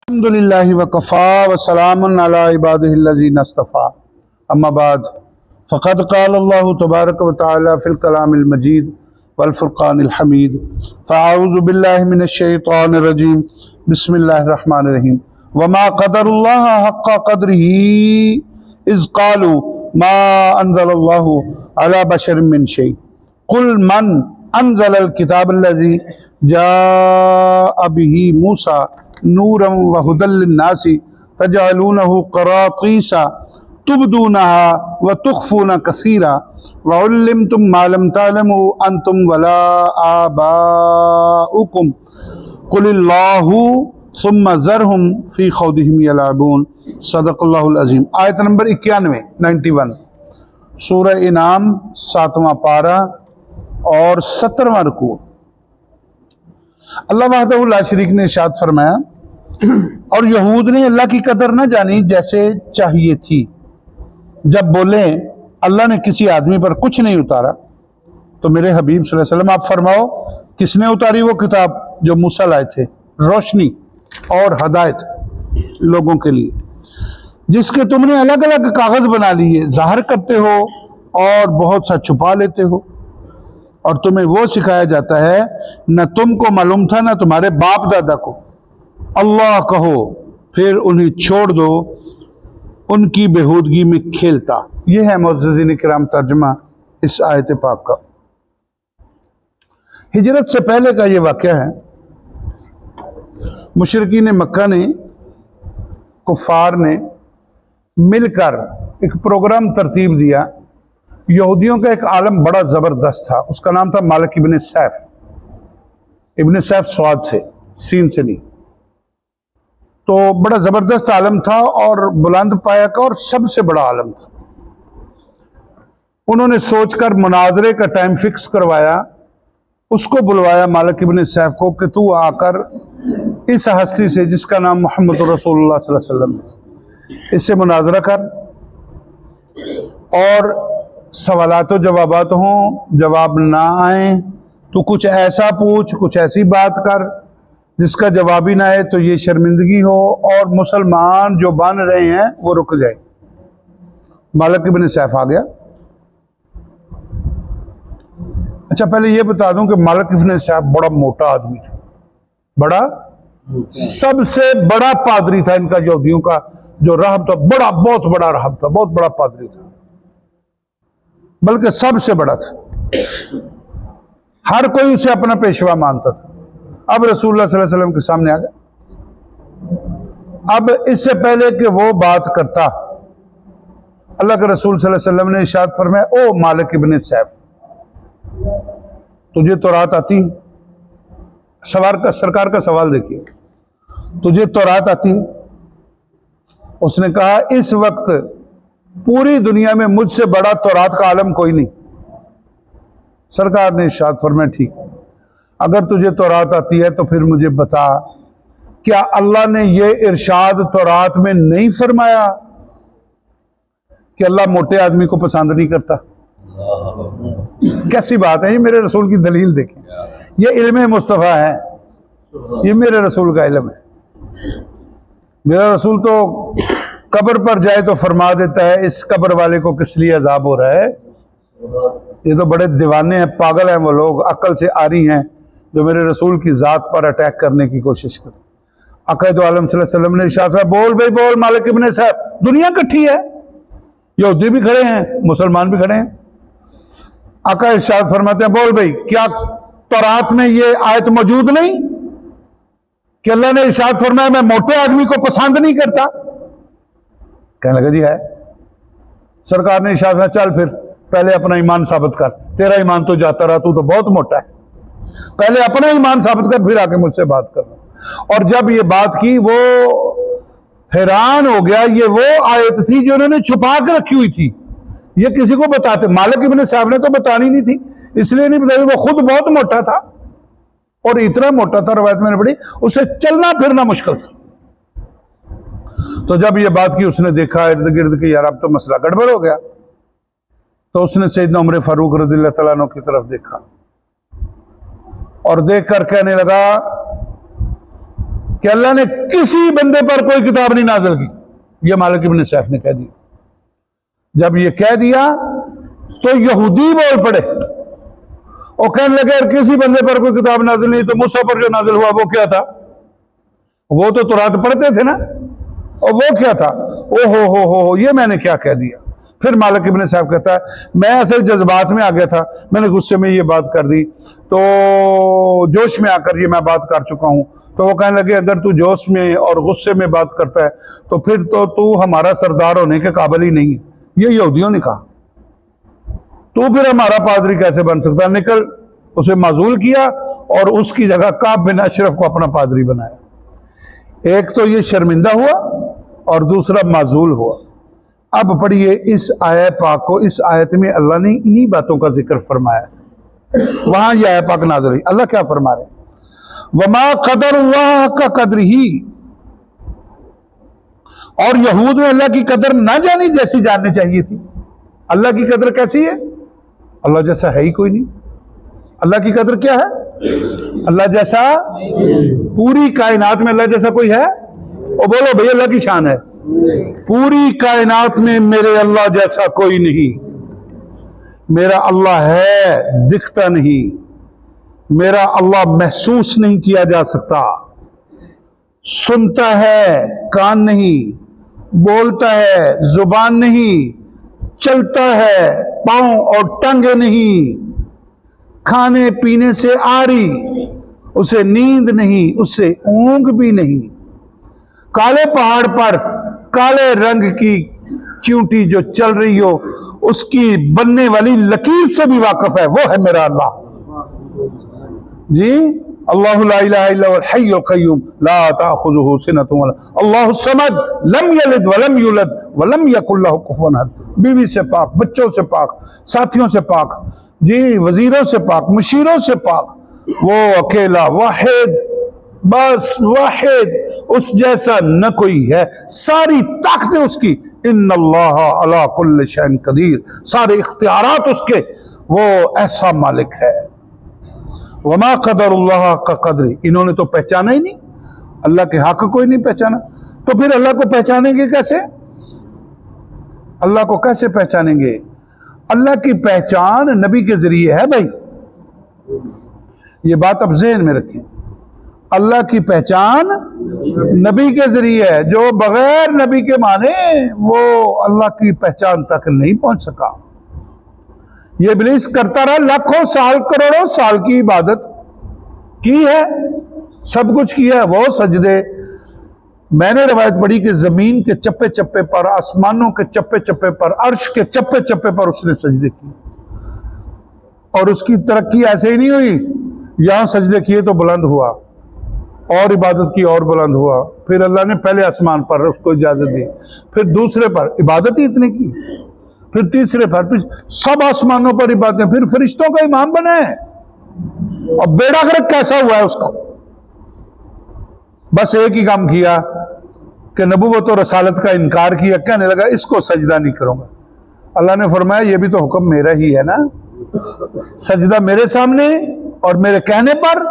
अल्हम्दुलिल्लाहि वकफ़ा वसलामुन अला इबादिहिल्लज़ीना इस्तफ़ा अम्मा बाद फ़क़द क़ाल अल्लाहु तबारक व तआला फ़िल कलामिल मजीद वल फ़ुरक़ानिल हमीद फ़अऊज़ु बिल्लाहि मिनश शैतानिर रजीम बिस्मिल्लाहिर रहमानिर रहीम वमा क़दरुल्लाह हक़्क़ क़द्रिही इज़ क़ालू मा अंज़लल्लाहु अला बशरिन मिन शै कुल मन अंज़लल किताबल्लज़ी जाअ बिही मूसा नूरम व हुदल लिन्नासी तजअलूनहु क़रातीसा तुबदूनहा व तुख़फ़ूना कसीरा व उल्लिमतुम मा लम तअलमू अंतुम वला आबाउकुम कुलिल्लाहु सुम्मा ज़रहुम फ़ी ख़ौदिहिम यलअबून। सदक़ल्लाहुल अज़ीम। आयत नंबर 91 सूरह इनाम 7वां पारा और 17वां रुकू। अल्लाह वहदहु ला शरीक ने इरशाद फरमाया, और यहूद ने अल्लाह की कदर न जानी जैसे चाहिए थी। जब बोले अल्लाह ने किसी आदमी पर कुछ नहीं उतारा, तो मेरे हबीब सल्लल्लाहु अलैहि वसल्लम आप फरमाओ किसने उतारी वो किताब जो मूसा लाए थे, रोशनी और हदायत लोगों के लिए, जिसके तुमने अलग अलग कागज बना लिए, जाहिर करते हो और बहुत सा छुपा लेते हो, और तुम्हें वो सिखाया जाता है न तुमको मालूम था न तुम्हारे बाप दादा को। अल्लाह कहो फिर उन्हें छोड़ दो उनकी बेहूदगी में खेलता। यह है मुअज़्ज़िज़ीन किराम तर्जुमा इस आयत पाक का। हिजरत से पहले का यह वाक़या है। मुशरिकीन मक्का ने, कुफ़ार ने मिलकर एक प्रोग्राम तरतीब दिया। यहूदियों का एक आलम बड़ा ज़बरदस्त था, उसका नाम था मालिक इब्न सैफ। इब्न सैफ स्वाद से, सीन से नहीं। तो बड़ा ज़बरदस्त आलम था और बुलंद पाया का और सबसे बड़ा आलम था। उन्होंने सोचकर मुनाजरे का टाइम फिक्स करवाया, उसको बुलवाया मालिक इब्न सैफ को कि तू आकर इस हस्ती से जिसका नाम मोहम्मद रसूलुल्लाह सल्लल्लाहु अलैहि वसल्लम, इससे मुनाजरा कर और सवालात जवाबात हों, जवाब ना आए तो कुछ ऐसा पूछ, कुछ ऐसी बात कर जिसका जवाब ही ना आए तो ये शर्मिंदगी हो और मुसलमान जो बन रहे हैं वो रुक जाए। मालिक इब्न सैफ आ गया। अच्छा, पहले ये बता दूं कि मालिक इब्न सैफ बड़ा मोटा आदमी था, बड़ा, सबसे बड़ा पादरी था इनका, यहूदियों का जो राहब था, बड़ा, बहुत बड़ा राहब था, बहुत बड़ा पादरी था, बल्कि सबसे बड़ा था। हर कोई उसे अपना पेशवा मानता था। अब रसूलुल्लाह सल्लल्लाहु अलैहि वसल्लम के सामने आ गया। अब इससे पहले कि वो बात करता, अल्लाह के रसूल सल्लल्लाहु अलैहि वसल्लम ने इरशाद फरमाया, ओ मालिक इब्न सैफ, तुझे तौरात आती? सरकार का सवाल देखिए, तुझे तौरात आती? उसने कहा इस वक्त पूरी दुनिया में मुझसे बड़ा तौरात का आलम कोई नहीं। सरकार ने इरशाद फरमाया, ठीक, अगर तुझे तौरात आती है तो फिर मुझे बता, क्या अल्लाह ने यह इरशाद तौरात में नहीं फरमाया कि अल्लाह मोटे आदमी को पसंद नहीं करता? कैसी बात है ये, मेरे रसूल की दलील देखें। ये इल्म मुस्तफ़ा है, ये मेरे रसूल का इल्म है। मेरा रसूल तो कब्र पर जाए तो फरमा देता है इस कब्र वाले को किस लिए अजाब हो रहा है। ये तो बड़े दीवाने हैं, पागल हैं वो लोग, अक्ल से आरी हैं, जो मेरे रसूल की जात पर अटैक करने की कोशिश करते। अक़ायद आलम सल्लल्लाहु अलैहि वसल्लम ने इरशाद फरमाया, बोल भाई बोल मालिक इब्न सैफ, दुनिया इकट्ठी है, यहूदी भी खड़े हैं, मुसलमान भी खड़े हैं। आका इरशाद फरमाते हैं, बोल भाई, क्या तौरात में ये आयत मौजूद नहीं कि अल्लाह ने इरशाद फरमाया मैं मोटे आदमी को पसंद नहीं करता? कहने लगा जी है। सरकार ने इरशाद फरमाया, चल फिर पहले अपना ईमान साबित कर, तेरा ईमान तो जाता रहा, तू तो बहुत मोटा है, पहले अपना ईमान साबित कर फिर आके मुझसे बात कर। और जब ये बात की वो हैरान हो गया। ये वो आयत थी जो उन्होंने छुपा के रखी हुई थी, ये किसी को बताते, मालिक इब्न सैफ ने तो बतानी नहीं थी, इसलिए नहीं बताई, वो खुद बहुत मोटा था और इतना मोटा था, रवायत मैंने पढ़ी, उसे चलना फिरना मुश्किल था। तो जब ये बात की, उसने देखा इर्द गिर्द कि यार अब तो मसला गड़बड़ हो गया, तो उसने सैयदना उमर फारूक रज़ियल्लाहु तआला अन्हु की तरफ देखा और देख कर कहने लगा कि अल्लाह ने किसी बंदे पर कोई किताब नहीं नाज़िल की। यह मालिक इब्न सैफ ने कह दिया। जब ये कह दिया तो यहूदी बोल पड़े और कहने लगे यार किसी बंदे पर कोई किताब नाज़िल नहीं, तो मूसा पर जो नाज़िल हुआ वो क्या था? वो तो तौरात पढ़ते थे ना, और वो क्या था? ओ हो, ये मैंने क्या कह दिया। फिर मालिक इब्न साहब कहता है मैं ऐसे जज्बात में आ गया था, मैंने गुस्से में ये बात कर दी, तो जोश में आकर ये मैं बात कर चुका हूं। तो वो कहने लगे अगर तू जोश में और गुस्से में बात करता है तो फिर तो तू हमारा सरदार होने के काबिल ही नहीं है। ये यहूदियों ने कहा। तो फिर हमारा पादरी कैसे बन सकता? निकल। उसे माजूल किया और उसकी जगह काब बिन अशरफ को अपना पादरी बनाया। एक तो ये शर्मिंदा हुआ और दूसरा माजूल हुआ। अब पढ़िए इस आयत पाक को। इस आयत में अल्लाह ने इन्हीं बातों का जिक्र फरमाया। वहां यह आयत पाक नाज़िल हुई। अल्लाह क्या फरमा रहे? वमा क़दरुल्लाह का कद्र ही। और यहूद में अल्लाह की कदर ना जानी जैसी जाननी चाहिए थी। अल्लाह की कदर कैसी है? अल्लाह जैसा है ही कोई नहीं। अल्लाह की कदर क्या है? अल्लाह जैसा पूरी कायनात में अल्लाह जैसा कोई है? और बोलो भाई अल्लाह की शान है। पूरी कायनात में मेरे अल्लाह जैसा कोई नहीं। मेरा अल्लाह है, दिखता नहीं। मेरा अल्लाह महसूस नहीं किया जा सकता। सुनता है, कान नहीं। बोलता है, जुबान नहीं। चलता है, पांव और टांगे नहीं। खाने पीने से आरी, उसे नींद नहीं, उसे ऊंघ भी नहीं। काले पहाड़ पर काले रंग की चींटी जो चल रही हो उसकी बनने वाली लकीर से भी वाकिफ है। वो है मेरा अल्लाह जी। अल्लाहु ला इलाहा इल्ला हुवल हय्युल क़य्यूम ला ताख़ुज़ुहु सिनतुन वला अल्लाहु समद लम यलिद वलम यूलद वलम यकुल लहु कुफ़ुवन अहद। बीवी से पाक, बच्चों से पाक, साथियों से पाक जी, वजीरों से पाक, मुशीरों से पाक। वो अकेला वाहिद, बस वाहिद, उस जैसा न कोई है। सारी ताकतें उसकी। इन्नल्लाह अला कुल्लि शैइन कदीर। सारे इख्तियारात उसके। वो ऐसा मालिक है। वमा क़दरुल्लाह का क़द्री। इन्होंने तो पहचाना ही नहीं, अल्लाह के हक को ही नहीं पहचाना। तो फिर अल्लाह को पहचानेंगे कैसे? अल्लाह को कैसे पहचानेंगे? अल्लाह की पहचान नबी के जरिए है भाई। ये बात अब ज़हन में रखें। अल्लाह की पहचान नबी के जरिए है। जो बगैर नबी के माने वो अल्लाह की पहचान तक नहीं पहुंच सका। ये इब्लीस करता रहा, लाखों साल करोड़ों साल की इबादत की है, सब कुछ किया है। वो सजदे, मैंने रवायत पढ़ी कि जमीन के चप्पे चप्पे पर, आसमानों के चप्पे चप्पे पर, अर्श के चप्पे चप्पे पर उसने सजदे किए। और उसकी तरक्की ऐसे ही नहीं हुई, यहां सजदे किए तो बुलंद हुआ, और इबादत की और बुलंद हुआ। फिर अल्लाह ने पहले आसमान पर उसको इजाजत दी, फिर दूसरे पर इबादत ही इतने की, फिर तीसरे पर, फिर सब आसमानों पर इबादतें, फिर फरिश्तों का इमाम बना है। और बेड़ा गर्क कैसा हुआ है उसका? बस एक ही काम किया कि नबूवत और रसालत का इनकार किया, कहने लगा इसको सजदा नहीं करूंगा। अल्लाह ने फरमाया ये भी तो हुक्म मेरा ही है ना, सजदा मेरे सामने और मेरे कहने पर।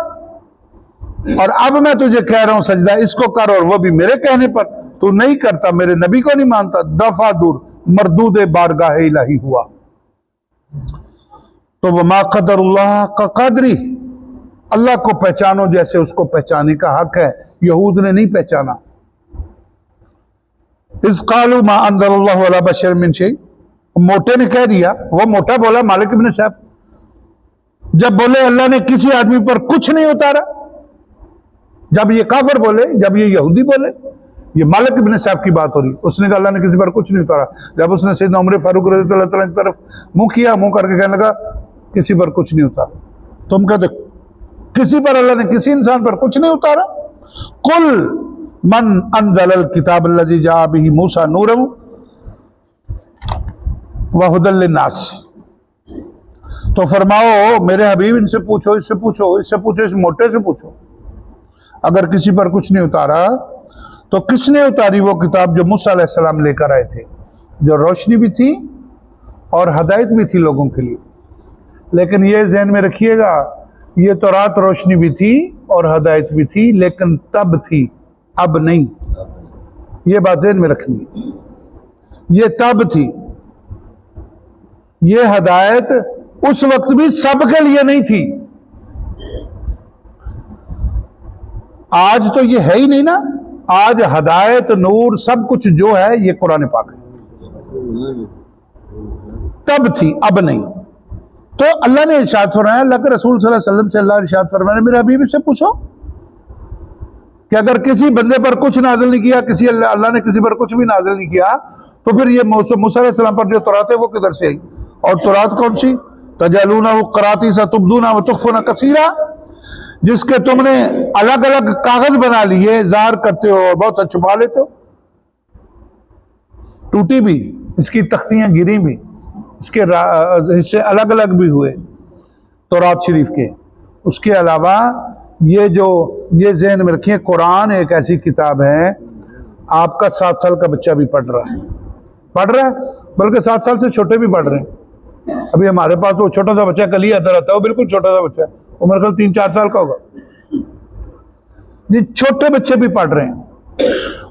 और अब मैं तुझे कह रहा हूं सजदा इसको कर, और वो भी मेरे कहने पर। तू नहीं करता, मेरे नबी को नहीं मानता, दफा दूर, मरदूद बारगाह इलाही हुआ। तो वमा क़दरुल्लाह का क़द्री। अल्लाह को पहचानो जैसे उसको पहचाने का हक है। यहूद ने नहीं पहचाना। इस क़ालू मा अंज़लल्लाहु अला बशर मिन शै। मोटे ने कह दिया, वो मोटा बोला मालिक इब्न साहब, जब बोले अल्लाह ने किसी आदमी पर कुछ नहीं उतारा। जब ये काफिर बोले, जब ये यहूदी बोले, ये मालिक इब्न साहब की बात हो रही, उसने कहा अल्लाह ने किसी पर कुछ नहीं उतारा। जब उसने सैयदना उमर फारूक रज़ियल्लाहु अन्हु की तरफ मुंह किया, मुंह करके कहने लगा किसी पर कुछ नहीं उतारा। तुम कहते किसी पर अल्लाह ने, किसी इंसान पर कुछ नहीं उतारा। कुल मन अनज़लल किताब अल्लज़ी जाअ बिही मूसा नूरन व हुदल लिन्नास। तो फरमाओ मेरे हबीब इनसे पूछो, इससे पूछो, इससे पूछो, इस मोटे से पूछो, अगर किसी पर कुछ नहीं उतारा तो किसने उतारी वो किताब जो मूसा अलैहिस्सलाम लेकर आए थे, जो रोशनी भी थी और हदायत भी थी लोगों के लिए। लेकिन ये ज़हन में रखिएगा, ये तौरात रोशनी भी थी और हदायत भी थी, लेकिन तब थी अब नहीं। ये बात ध्यान में रखनी है। ये तब थी, ये हदायत उस वक्त भी सबके लिए नहीं थी। आज तो ये है ही नहीं ना। आज हदायत, नूर, सब कुछ जो है ये कुरान पाक है। तब थी, अब नहीं। तो अल्लाह ने इरशाद फरमाया, अल्लाह के रसूल सल्लल्लाहु अलैहि वसल्लम से अल्लाह इरशाद फरमाया, मेरे हबीब से पूछो कि अगर किसी बंदे पर कुछ नाजिल नहीं किया, किसी अल्लाह ने किसी पर कुछ भी नाजिल नहीं किया, तो फिर ये मूसा अलैहि सलाम पर जो तौरात है वो किधर से आई? और तौरात कौन सी? तजालूना क़राती सा तुब्दूना व तुख्फूना कसीरा, जिसके तुमने अलग अलग कागज बना लिए, ज़ाहिर करते हो और बहुत सा छुपा लेते हो। टूटी भी, इसकी तख्तियां गिरी भी, इसके हिस्से अलग अलग भी हुए तौरात शरीफ के। उसके अलावा ये ज़हन में रखिए, कुरान एक ऐसी किताब है, आपका 7 साल का बच्चा भी पढ़ रहा है, बल्कि 7 साल से छोटे भी पढ़ रहे हैं। अभी हमारे पास वो छोटा सा बच्चा कल ही आता रहता है, वो बिल्कुल छोटा सा बच्चा है, उम्र कल 3-4 साल का होगा। ये छोटे बच्चे भी पढ़ रहे हैं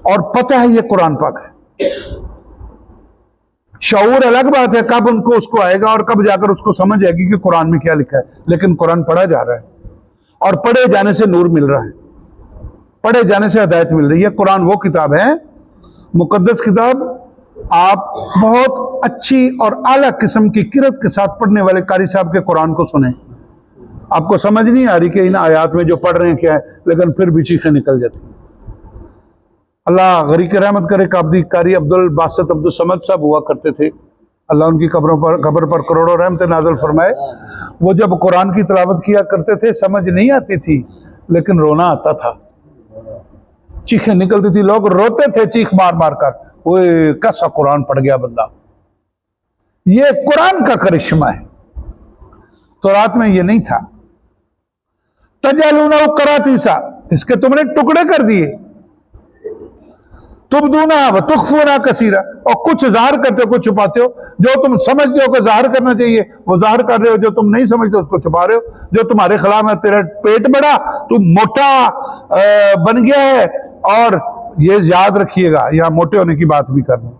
और पता है ये कुरान पाक है। शऊर अलग बात है, कब उनको उसको आएगा और कब जाकर उसको समझ आएगी कि कुरान में क्या लिखा है, लेकिन कुरान पढ़ा जा रहा है और पढ़े जाने से नूर मिल रहा है, पढ़े जाने से हिदायत मिल रही है। कुरान वो किताब है, मुकद्दस किताब, आप बहुत अच्छी और आला किस्म की किरत के साथ पढ़ने वाले कारी साहब के कुरान को सुने। आपको समझ नहीं आ रही कि इन आयात में जो पढ़ रहे हैं क्या है, लेकिन फिर भी चीखें निकल जाती हैं। अल्लाह गरीक रहमत करे, काबदी कारी अब्दुल बासित अब्दुल समद साहब हुआ करते थे, अल्लाह उनकी कब्र पर करोड़ों रहमत नाज़िल फरमाए। वो जब कुरान की तिलावत किया करते थे, समझ नहीं आती थी लेकिन रोना आता था, चीखें निकलती थी, लोग रोते थे चीख मार मार कर, वो कैसा कुरान पढ़ गया बंदा। ये कुरान का करिश्मा है, तौरात में ये नहीं था। तजालूना क़राती सा, इसके तुमने टुकड़े कर दिए, तुब्दूना व तुख्फूना कसीरा, और कुछ ज़ाहिर करते हो कुछ छुपाते हो। जो तुम समझते हो कि ज़ाहिर करना चाहिए वो ज़ाहिर कर रहे हो, जो तुम नहीं समझते उसको छुपा रहे हो। जो तुम्हारे खिलाफ है, तेरा पेट बड़ा, तू मोटा बन गया है। और ये याद रखिएगा, यहां मोटे होने की बात भी करना,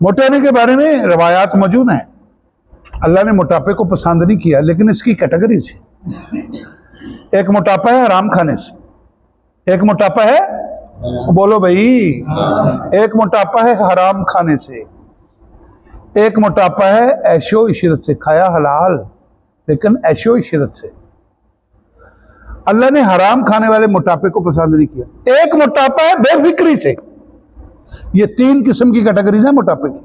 मोटे होने के बारे में रवायात मौजूद हैं। अल्लाह ने मोटापे को पसंद नहीं किया, लेकिन इसकी कैटेगरी से एक मोटापा है हराम खाने से, एक मोटापा है, बोलो भाई, एक मोटापा है हराम खाने से, एक मोटापा है ऐशो इशरत से, खाया हलाल लेकिन ऐशो इशरत से। अल्लाह ने हराम खाने वाले मोटापे को पसंद नहीं किया। एक मोटापा है बेफिक्री से। ये 3 किस्म की कैटेगरीज है मोटापे की।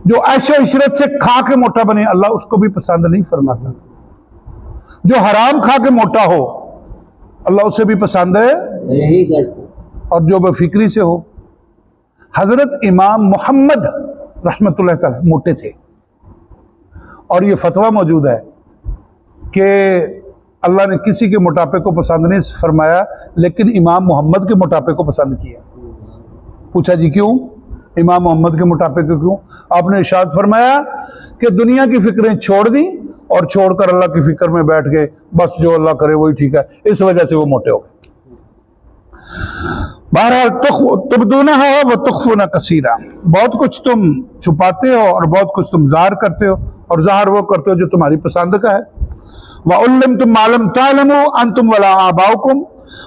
जो ऐशो इशरत से खा के मोटा बने, अल्लाह उसको भी पसंद नहीं फरमाता। जो हराम खा के मोटा हो, अल्लाह उसे भी पसंद है नहीं करता। और जो बेफिक्री से हो, हजरत इमाम मोहम्मद रहमतुल्लाह तआला मोटे थे, और ये फतवा मौजूद है कि अल्लाह ने किसी के मोटापे को पसंद नहीं फरमाया, लेकिन इमाम मोहम्मद के मोटापे को पसंद किया। पूछा जी क्यों? इमाम मोहम्मद के मोटापे को क्यों? आपने इरशाद फरमाया कि दुनिया की फिक्रें छोड़ दी और छोड़कर अल्लाह की फिक्र में बैठ गए, बस जो अल्लाह करे वही ठीक है, इस वजह से वो मोटे हो गए। बहरहाल तुब्दूना है व तुख्फूना कसीरा, बहुत कुछ तुम छुपाते हो और बहुत कुछ तुम ज़ाहिर करते हो, और ज़ाहिर वो करते हो जो तुम्हारी पसंद का है। व उल्लिमतुम मा लम तालमू अंतुम वला आबाउकुम,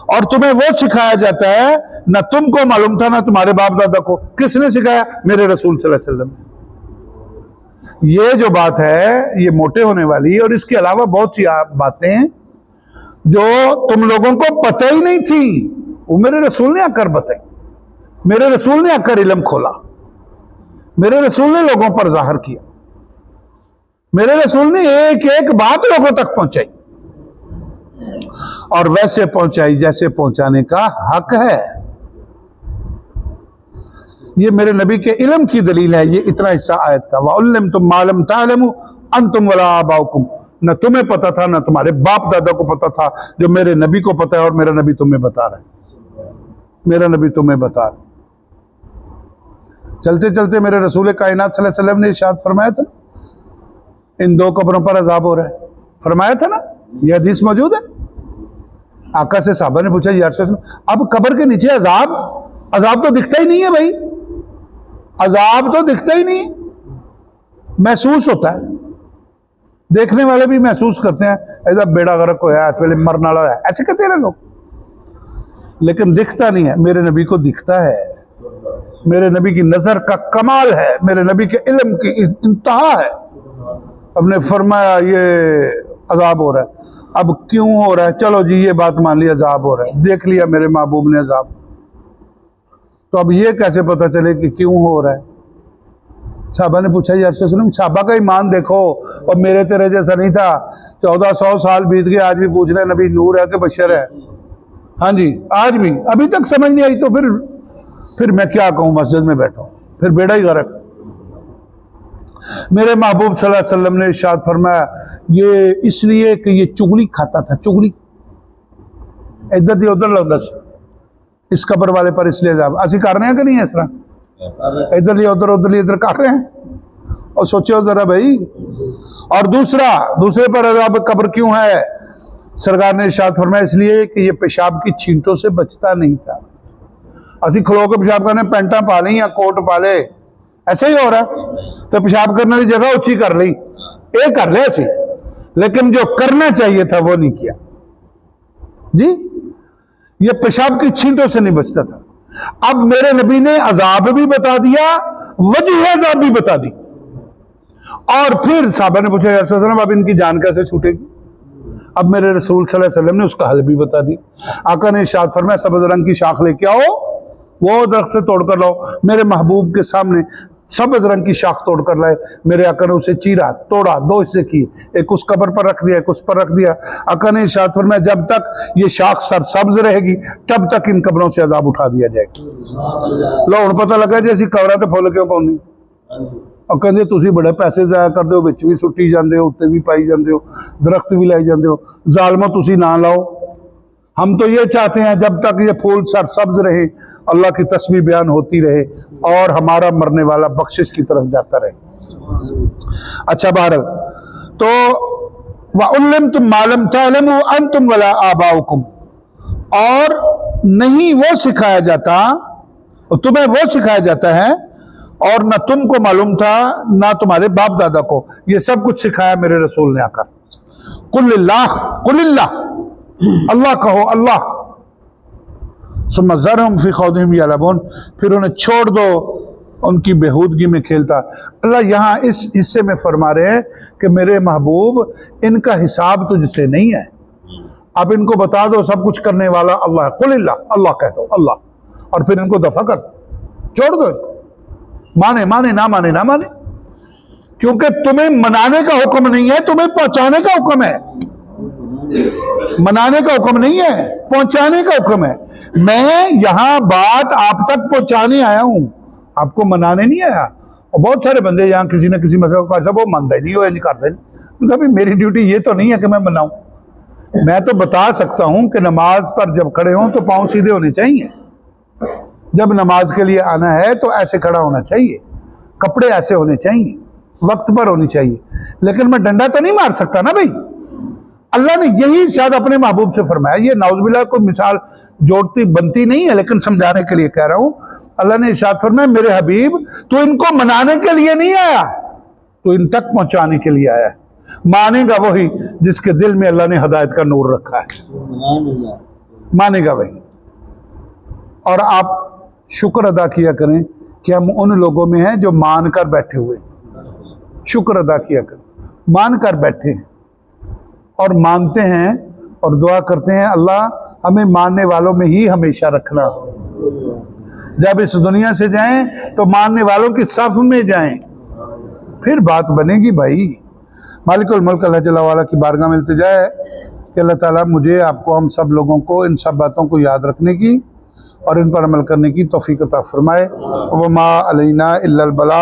और तुम्हें वो सिखाया जाता है न तुमको मालूम था ना तुम्हारे बाप दादा को। किसने सिखाया? मेरे रसूल सल्लल्लाहु अलैहि वसल्लम। ये जो बात है ये मोटे होने वाली, और इसके अलावा बहुत सी बातें जो तुम लोगों को पता ही नहीं थी, वो मेरे रसूल ने आकर बताई, मेरे रसूल ने आकर इल्म खोला, मेरे रसूल ने लोगों पर जाहिर किया, मेरे रसूल ने एक एक बात लोगों तक पहुंचाई, और वैसे पहुंचाई जैसे पहुंचाने का हक है। ये मेरे नबी के इल्म की दलील है। ये इतना हिस्सा आयत का, वअल्लमतुम मा लम तालमू अंतुम वला आबाउकुम, न तुम्हें पता था न तुम्हारे बाप दादा को पता था, जो मेरे नबी को पता है, और मेरा नबी तुम्हें बता रहा है, मेरा नबी तुम्हें बता रहा है। चलते चलते मेरे रसूल कायनात सल्लल्लाहु अलैहि वसल्लम ने इरशाद फरमाया था, इन 2 कब्रों पर अजाब हो रहा है, फरमाया था ना, यह हदीस मौजूद है। आका से साहबा ने पूछा या रसूल अल्लाह, अब कब्र के नीचे अजाब, अजाब तो दिखता ही नहीं है भाई, अजाब तो दिखता ही नहीं, महसूस होता है, देखने वाले भी महसूस करते हैं, ऐसा बेड़ा गर्क होया इस वेले मरने वाला है, ऐसे कहते हैं लोग, लेकिन दिखता नहीं है। मेरे नबी को दिखता है, मेरे नबी की नजर का कमाल है, मेरे नबी के इल्म की इंतहा है। हमने फरमाया ये अजाब हो रहा है, अब क्यों हो रहा है, चलो जी ये बात मान ली अजाब हो रहा है, देख लिया मेरे महबूब ने अजाब, तो अब ये कैसे पता चले कि क्यों हो रहा है। साहबा ने पूछा या रसूल अल्लाह, साहबा का ईमान देखो, और मेरे तेरे जैसा नहीं था, 1400 साल बीत गए, आज भी पूछ रहे नबी नूर है कि बशर है। हाँ जी, आज भी अभी तक समझ नहीं आई, तो फिर मैं क्या कहूँ, मस्जिद में बैठा हूं, फिर बेड़ा ही गर्क। मेरे महबूब सल्लल्लाहु अलैहि वसल्लम ने इरशाद फरमाया ये इसलिए कि ये चुगली खाता था, चुगली इधर दी उधर लगता, इस कब्र वाले पर इसलिए अजाब। असि कर रहे हैं कि नहीं इस तरह, इधर लिया उधर, उधर लिया इधर कर रहे हैं, और सोचो जरा भाई। और दूसरे पर अजाब कब्र क्यों है, सरकार ने इरशाद फरमाया इसलिए कि ये पेशाब की छींटों से बचता नहीं था। असि खलो के पेशाब करने, पेंटा पा ली या कोट पा ले, ऐसा ही हो रहा है, तो पेशाब करने की जगह उची कर ली, ये कर ले ऐसी, लेकिन जो करना चाहिए था वो नहीं किया जी, ये पेशाब की छींटों से नहीं बचता था। अब मेरे नबी ने अजाब भी बता दिया, वजह अजाब भी बता दी, और फिर साहबा ने पूछा या रसूल अल्लाह, अब इनकी जान कैसे छूटेगी। अब मेरे रसूल सल्लल्लाहु अलैहि वसल्लम ने उसका हल भी बता दी। आका ने इरशाद फरमाया सब्ज़ रंग की शाख लेके आओ, वो दरख्त से तोड़ कर लाओ। मेरे महबूब के सामने सब्ज़ रंग की शाख तोड़ कर लाए, मेरे आका ने उसे चीरा, तोड़ा, दो हिस्से किए, एक उस कब्र पर रख दिया, एक उस पर रख दिया। आका ने इरशाद फरमाया जब तक ये शाख सरसब्ज रहेगी तब तक इन कब्रों से अजाब उठा दिया जाएगा। लो हुण पता लगा जी असीं कब्रां ते फुल क्यों पाउंदे, और कहते तुसीं बड़े पैसे जाया करदे हो, विच भी सुट्टी जांदे हो, उत्ते भी पाई जांदे हो, दरख्त भी लाई जांदे हो, जालमो तुसीं ना लाओ। हम तो ये चाहते हैं जब तक ये फूल सरसब्ज रहे, अल्लाह की तस्बीह बयान होती रहे, और हमारा मरने वाला बख्शिश की तरफ जाता रहे। अच्छा बहरहाल, तो वअल्लमतुम मा लम तअलमू अंतुम वला आबाउकुम, और नहीं वो सिखाया जाता, तुम्हें वो सिखाया जाता है और न तुमको मालूम था ना तुम्हारे बाप दादा को, ये सब कुछ सिखाया मेरे रसूल ने आकर। कुल्लिल्लाह, कुल्लिल्लाह, अल्लाह कहो, अल्लाह। सुम्मा ज़रहुम फी खौदिहिम यलअबून, फिर उन्हें छोड़ दो उनकी बेहूदगी में खेलता। अल्लाह यहाँ इस हिस्से में फरमा रहे हैं कि मेरे महबूब इनका हिसाब तुझसे नहीं है, अब इनको बता दो सब कुछ करने वाला अल्लाह है। कुल्लिल्लाह, अल्लाह कह दो, अल्लाह, और फिर इनको दफा कर, छोड़ दो इनको, माने माने ना माने ना माने, क्योंकि तुम्हें मनाने का हुक्म नहीं है, तुम्हें पहुंचाने का हुक्म है। मनाने का हुक्म नहीं है, पहुंचाने का हुक्म है। मैं यहां बात आप तक पहुंचाने आया हूं, आपको मनाने नहीं आया। और बहुत सारे बंदे यहां किसी न किसी मसले को ऐसा वो मानता ही नहीं हो, नहीं करते नहीं। कभी मेरी ड्यूटी ये तो नहीं है कि मैं मनाऊं, मैं तो बता सकता हूं कि नमाज पर जब खड़े हों तो पांव सीधे होने चाहिए, जब नमाज के लिए आना है तो ऐसे खड़ा होना चाहिए, कपड़े ऐसे होने चाहिए, वक्त पर होनी चाहिए, लेकिन मैं डंडा तो नहीं मार सकता ना भाई। अल्लाह ने यही शायद अपने महबूब से फरमाया, ये नाउज़ुबिल्लाह कोई मिसाल जोड़ती बनती नहीं है, लेकिन समझाने के लिए कह रहा हूं। अल्लाह ने इरशाद फरमाया मेरे हबीब तू इनको मनाने के लिए नहीं आया, तो इन तक पहुंचाने के लिए आया है। मानेगा वही जिसके दिल में अल्लाह ने हिदायत का नूर रखा है, मानेगा वही। और आप शुक्र अदा किया करें कि हम उन लोगों में हैं जो मान कर बैठे हुए, शुक्र अदा किया करें, मान कर बैठे हैं और मानते हैं और दुआ करते हैं अल्लाह हमें मानने वालों में ही हमेशा रखना। जब इस दुनिया से जाएं तो मानने वालों की सफ में जाएं, फिर बात बनेगी भाई। मालिकुल मुल्क अल्लाह जल्ला वाला की बारगाह में इल्तिजा है कि अल्लाह ताला मुझे, आपको, हम सब लोगों को इन सब बातों को याद रखने की और इन पर अमल करने की तौफीक अता फरमाए। वमा अलैना इल्लल बलाग।